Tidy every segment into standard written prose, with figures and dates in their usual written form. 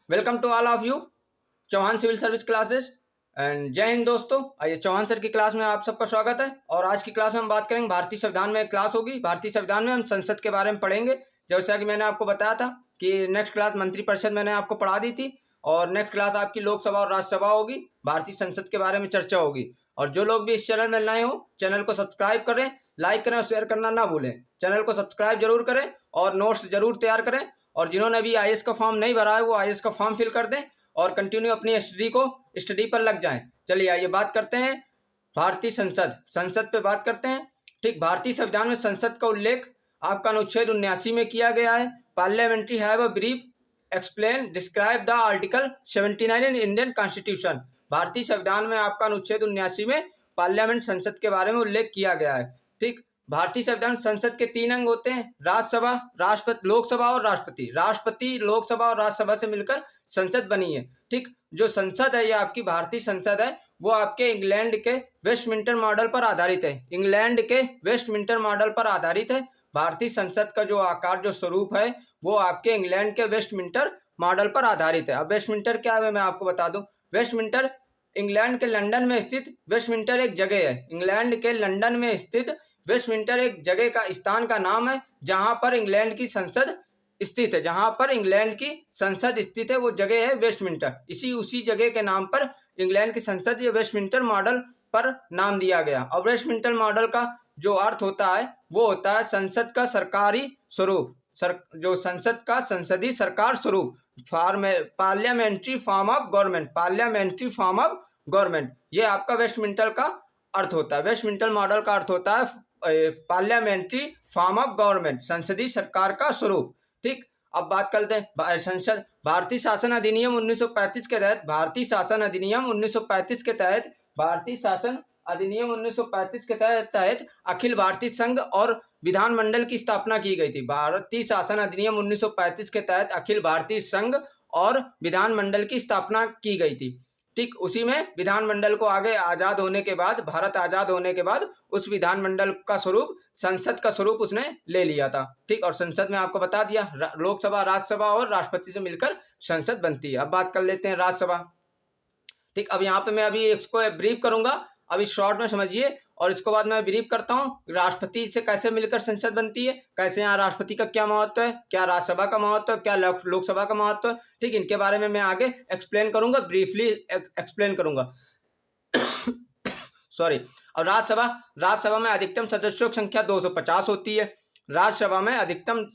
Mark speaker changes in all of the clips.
Speaker 1: Welcome to all of you Chauhan civil service classes and जय हिंद दोस्तों। आइए चौहान सर की क्लास में आप सबका स्वागत है। और आज की क्लास में हम बात करेंगे भारतीय संविधान में क्लास होगी। भारतीय संविधान में हम संसद के बारे में पढ़ेंगे। जैसा कि मैंने आपको बताया था कि नेक्स्ट क्लास मंत्रिपरिषद मैंने आपको पढ़ा दी थी और नेक्स्ट क्लास आपकी लोकसभा और राज्यसभा होगी। भारतीय संसद के बारे में चर्चा होगी। और जो लोग भी इस चैनल में नए हो चैनल को सब्सक्राइब करें, लाइक करें और शेयर करना ना भूलें। चैनल को सब्सक्राइब जरूर करें और नोट्स जरूर तैयार करें। और जिन्होंने अभी आईएएस का फॉर्म नहीं भरा है वो आईएएस का फॉर्म फिल कर दें और कंटिन्यू अपनी स्टडी पर लग जाएं। चलिए आइए बात करते हैं भारतीय संसद पे बात करते हैं। ठीक, भारतीय संविधान में संसद का उल्लेख आपका अनुच्छेद 79 में किया गया है। Parliamentary have a brief explain describe the article 79 in Indian constitution. भारतीय संविधान में आपका अनुच्छेद 79 में पार्लियामेंट संसद के बारे में उल्लेख किया गया है। ठीक, भारतीय संविधान संसद के 3 अंग होते हैं, राज्यसभा, राष्ट्रपति, लोकसभा और राष्ट्रपति। राष्ट्रपति, लोकसभा और राज्यसभा से मिलकर संसद बनी है। ठीक, जो संसद है, ये आपकी भारतीय संसद है, वो आपके इंग्लैंड के वेस्टमिंस्टर मॉडल पर आधारित है। इंग्लैंड के वेस्टमिंस्टर मॉडल पर आधारित है। भारतीय संसद का जो आकार, जो स्वरूप है, वो आपके इंग्लैंड के वेस्टमिंस्टर मॉडल पर आधारित है। अब वेस्टमिंस्टर क्या है मैं आपको बता दूं। वेस्टमिंस्टर इंग्लैंड के लंदन में स्थित वेस्टमिंस्टर एक जगह है। इंग्लैंड के लंदन में स्थित वेस्टमिंस्टर एक जगह का स्थान का नाम है जहां पर इंग्लैंड की संसद स्थित है। जहां पर इंग्लैंड की संसद स्थित है वो जगह है वेस्टमिंस्टर। उसी जगह के नाम पर इंग्लैंड की संसद या वेस्टमिंस्टर मॉडल पर नाम दिया गया। और वेस्टमिंस्टर मॉडल का जो अर्थ होता है वो होता है संसद का सरकारी स्वरूप। जो संसद का संसदीय सरकार स्वरूप, parliamentary form of government. Parliamentary form of government, ये आपका वेस्टमिंस्टर का अर्थ होता है। वेस्टमिंस्टर मॉडल का अर्थ होता है पार्लियामेंट्री फॉर्म ऑफ गवर्नमेंट, संसदीय सरकार का स्वरूप। ठीक, अब बात करते हैं संसद। भारतीय शासन अधिनियम 1935 के तहत, भारतीय शासन अधिनियम 1935 के तहत, भारतीय शासन अधिनियम 1935 के तहत अखिल भारतीय संघ और विधानमंडल की स्थापना की गई थी। भारतीय शासन अधिनियम 1935 के तहत अखिल भारतीय संघ और विधानमंडल की स्थापना की गई थी। ठीक, उसी में विधानमंडल को आगे आजाद होने के बाद, भारत आजाद होने के बाद उस विधानमंडल का स्वरूप, संसद का स्वरूप उसने ले लिया था। ठीक, और संसद में आपको बता दिया लोकसभा, राज्यसभा और राष्ट्रपति से मिलकर संसद बनती है। अब बात कर लेते हैं राज्यसभा। ठीक, अब यहाँ पे मैं अभी इसको ब्रीफ करूंगा, अभी शॉर्ट में समझिए और इसको बाद मैं ब्रीफ करता हूँ राष्ट्रपति से कैसे मिलकर संसद बनती है, कैसे यहाँ राष्ट्रपति का क्या महत्व है, क्या राज्यसभा का महत्व है, क्या लोकसभा का महत्व है। ठीक, इनके बारे में मैं आगे एक्सप्लेन करूंगा, ब्रीफली एक्सप्लेन करूंगा। सॉरी। और राज्यसभा में अधिकतम सदस्यों की संख्या 250 होती है। राज्यसभा में अधिकतम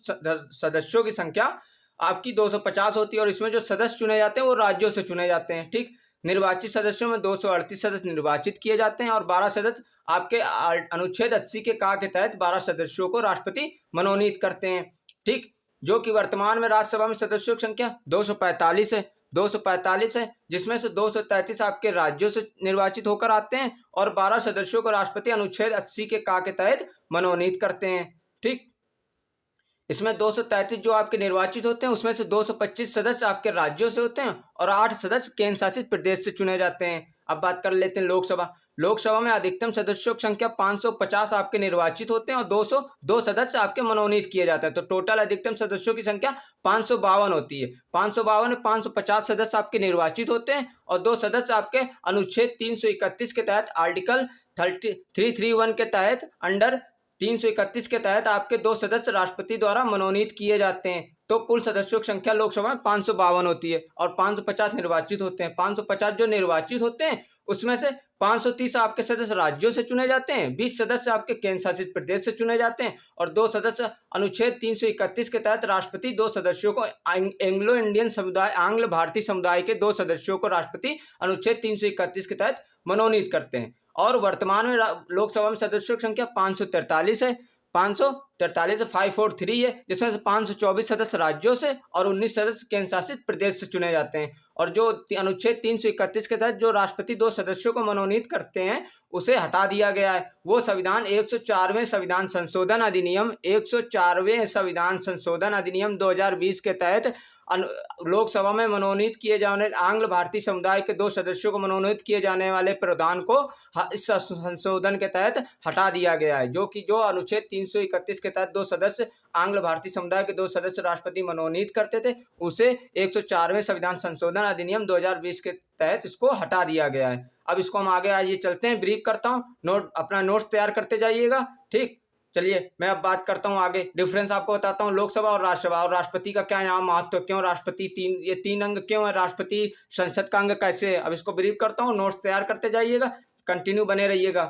Speaker 1: सदस्यों की संख्या आपकी 250 होती है और इसमें जो सदस्य चुने जाते हैं वो राज्यों से चुने जाते हैं। ठीक, निर्वाचित सदस्यों में 238 सदस्य निर्वाचित किए जाते हैं और 12 सदस्य आपके अनुच्छेद 80 के का के तहत 12 सदस्यों को राष्ट्रपति मनोनीत करते हैं। ठीक, जो कि वर्तमान में राज्यसभा में सदस्यों की संख्या 245 है। 245 है, जिसमें से 233 आपके राज्यों से निर्वाचित होकर आते हैं और 12 सदस्यों को राष्ट्रपति अनुच्छेद 80 के का के तहत मनोनीत करते हैं। ठीक, इसमें 233 जो आपके निर्वाचित होते हैं उसमें से 225 सदस्य आपके राज्यों से होते हैं और 8 सदस्य केंद्र शासित प्रदेश से चुने जाते हैं। अब बात कर लेते हैं लोकसभा। लोकसभा में अधिकतम सदस्यों की संख्या 550 आपके निर्वाचित होते हैं और 202 सदस्य आपके मनोनीत किए जाते हैं। तो टोटल अधिकतम सदस्यों की संख्या 552 होती है। 552 में 550 सदस्य आपके निर्वाचित होते हैं और 2 सदस्य आपके अनुच्छेद 331 के तहत, आर्टिकल 331 के तहत, अंडर 331 के तहत आपके 2 सदस्य राष्ट्रपति द्वारा मनोनीत किए जाते हैं। तो कुल सदस्यों की संख्या लोकसभा में 552 होती है और 550 निर्वाचित होते हैं। 550 जो निर्वाचित होते हैं उसमें से 530 आपके सदस्य राज्यों से चुने जाते हैं, 20 सदस्य आपके केंद्र शासित प्रदेश से चुने जाते हैं और 2 सदस्य अनुच्छेद 331 के तहत राष्ट्रपति 2 सदस्यों को एंग्लो इंडियन समुदाय, आंग्ल भारतीय समुदाय के 2 सदस्यों को राष्ट्रपति अनुच्छेद 331 के तहत मनोनीत करते हैं। और वर्तमान में लोकसभा में सदस्यों की संख्या 543 है। 543 543 है, जिसमें से 524 सदस्य राज्यों से और 19 सदस्य केंद्र शासित प्रदेश से चुने जाते हैं। और जो अनुच्छेद 331 के तहत जो राष्ट्रपति 2 सदस्यों को मनोनीत करते हैं उसे हटा दिया गया है। वो संविधान 104वें संविधान संशोधन अधिनियम 104वें संविधान संशोधन अधिनियम 2020 के तहत लोकसभा में मनोनीत किए जाने, आंग्ल भारतीय समुदाय के 2 सदस्यों को मनोनीत किए जाने वाले प्रावधान को इस संशोधन के तहत हटा दिया गया है। जो अनुच्छेद 331 के जिसके तहत 2 सदस्य आंग्ल भारतीय समुदाय के 2 सदस्य राष्ट्रपति मनोनीत करते थे, उसे 104वें संविधान संशोधन अधिनियम 2020 के तहत इसको हटा दिया गया है। अब इसको हम आगे आइए चलते हैं, ब्रीफ करता हूँ, अपना नोट्स तैयार करते जाइएगा। ठीक, चलिए मैं अब बात करता हूँ आगे, डिफरेंस आपको बताता हूँ लोकसभा और राज्यसभा, और राष्ट्रपति का क्या यहाँ महत्व, क्यों राष्ट्रपति ये तीन अंग क्यों है, राष्ट्रपति संसद का अंग कैसे है। अब इसको ब्रीफ करता हूँ, नोट्स तैयार करते जाइएगा, कंटिन्यू बने रहिएगा।